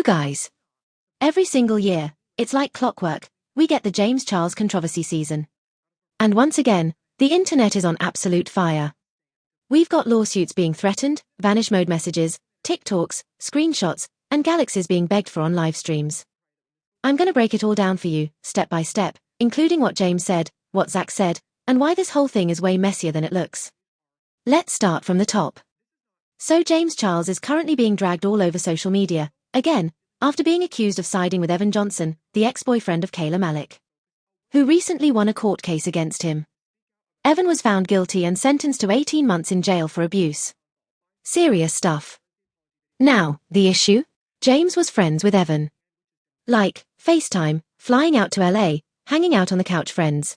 You guys. Every single year, it's like clockwork, we get the James Charles controversy season. And once again, the internet is on absolute fire. We've got lawsuits being threatened, vanish mode messages, TikToks, screenshots, and galaxies being begged for on live streams. I'm gonna break it all down for you, step by step, including what James said, what Zach said, and why this whole thing is way messier than it looks. Let's start from the top. So James Charles is currently being dragged all over social media, again, after being accused of siding with Evan Johnson, the ex-boyfriend of Kayla Malick, who recently won a court case against him. Evan was found guilty and sentenced to 18 months in jail for abuse. Serious stuff. Now, the issue? James was friends with Evan. Like, FaceTime, flying out to LA, hanging out on the couch friends.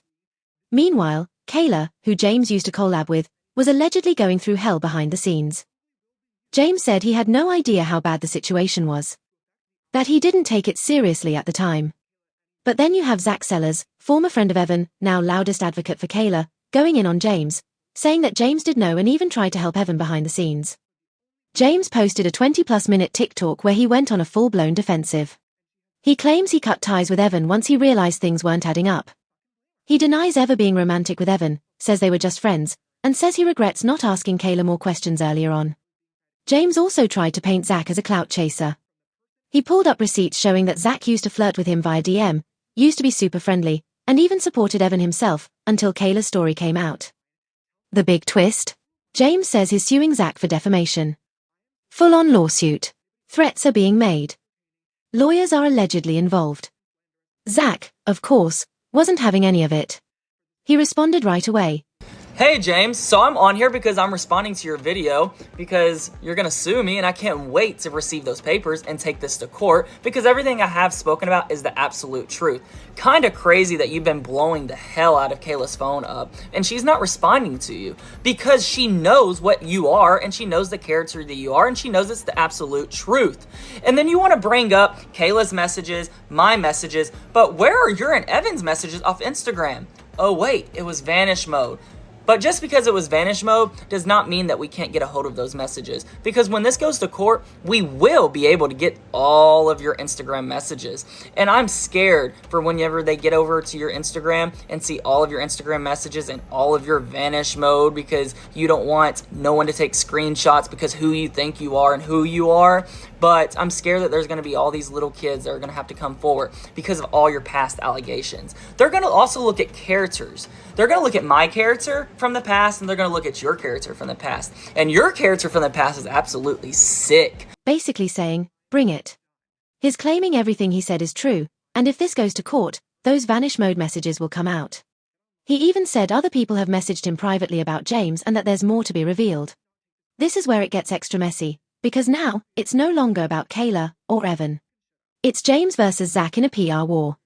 Meanwhile, Kayla, who James used to collab with, was allegedly going through hell behind the scenes. James said he had no idea how bad the situation was. That he didn't take it seriously at the time. But then you have Zach Sellers, former friend of Evan, now loudest advocate for Kayla, going in on James, saying that James did know and even tried to help Evan behind the scenes. James posted a 20-plus minute TikTok where he went on a full-blown defensive. He claims he cut ties with Evan once he realized things weren't adding up. He denies ever being romantic with Evan, says they were just friends, and says he regrets not asking Kayla more questions earlier on. James also tried to paint Zach as a clout chaser. He pulled up receipts showing that Zach used to flirt with him via DM, used to be super friendly, and even supported Evan himself, until Kayla's story came out. The big twist? James says he's suing Zach for defamation. Full-on lawsuit. Threats are being made. Lawyers are allegedly involved. Zach, of course, wasn't having any of it. He responded right away. Hey James, so I'm on here because I'm responding to your video because you're gonna sue me, and I can't wait to receive those papers and take this to court because everything I have spoken about is the absolute truth. Kinda crazy that you've been blowing the hell out of Kayla's phone up and she's not responding to you because she knows what you are and she knows the character that you are and she knows it's the absolute truth. And then you want to bring up Kayla's messages, my messages, but where are your and Evan's messages off Instagram? Oh wait, it was vanish mode. But just because it was vanish mode does not mean that we can't get a hold of those messages. Because when this goes to court, we will be able to get all of your Instagram messages. And I'm scared for whenever they get over to your Instagram and see all of your Instagram messages and all of your vanish mode because you don't want no one to take screenshots because who you think you are and who you are. But I'm scared that there's going to be all these little kids that are going to have to come forward because of all your past allegations. They're going to also look at characters. They're going to look at my character from the past, and they're going to look at your character from the past. And your character from the past is absolutely sick. Basically saying, bring it. He's claiming everything he said is true, and if this goes to court, those vanish mode messages will come out. He even said other people have messaged him privately about James and that there's more to be revealed. This is where it gets extra messy. Because now, it's no longer about Kayla or Evan. It's James versus Zach in a PR war.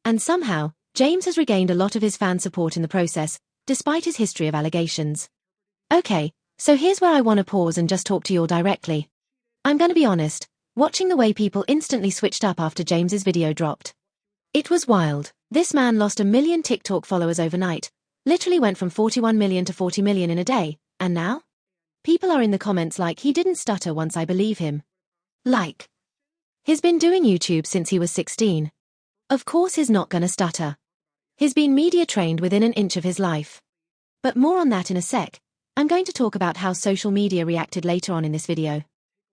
And somehow, James has regained a lot of his fan support in the process, despite his history of allegations. Okay, so here's where I want to pause and just talk to you all directly. I'm gonna be honest, watching the way people instantly switched up after James's video dropped. It was wild. This man lost 1 million TikTok followers overnight, literally went from 41 million to 40 million in a day, and now? People are in the comments like he didn't stutter once I believe him. Like. He's been doing YouTube since he was 16. Of course he's not gonna stutter. He's been media trained within an inch of his life. But more on that in a sec. I'm going to talk about how social media reacted later on in this video.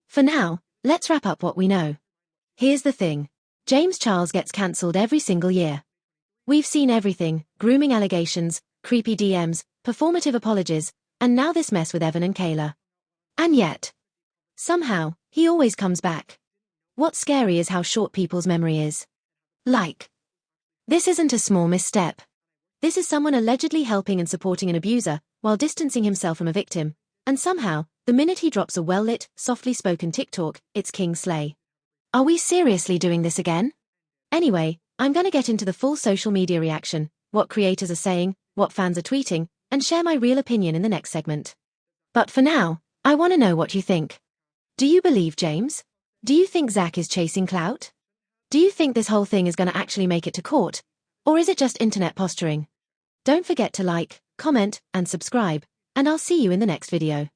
For now, let's wrap up what we know. Here's the thing. James Charles gets cancelled every single year. We've seen everything, grooming allegations, creepy DMs, performative apologies, and now this mess with Evan and Kayla. And yet, somehow, he always comes back. What's scary is how short people's memory is. Like. This isn't a small misstep. This is someone allegedly helping and supporting an abuser, while distancing himself from a victim, and somehow, the minute he drops a well-lit, softly spoken TikTok, it's King Slay. Are we seriously doing this again? Anyway, I'm gonna get into the full social media reaction, what creators are saying, what fans are tweeting, and share my real opinion in the next segment. But for now, I want to know what you think. Do you believe James? Do you think Zach is chasing clout? Do you think this whole thing is going to actually make it to court? Or is it just internet posturing? Don't forget to like, comment, and subscribe, and I'll see you in the next video.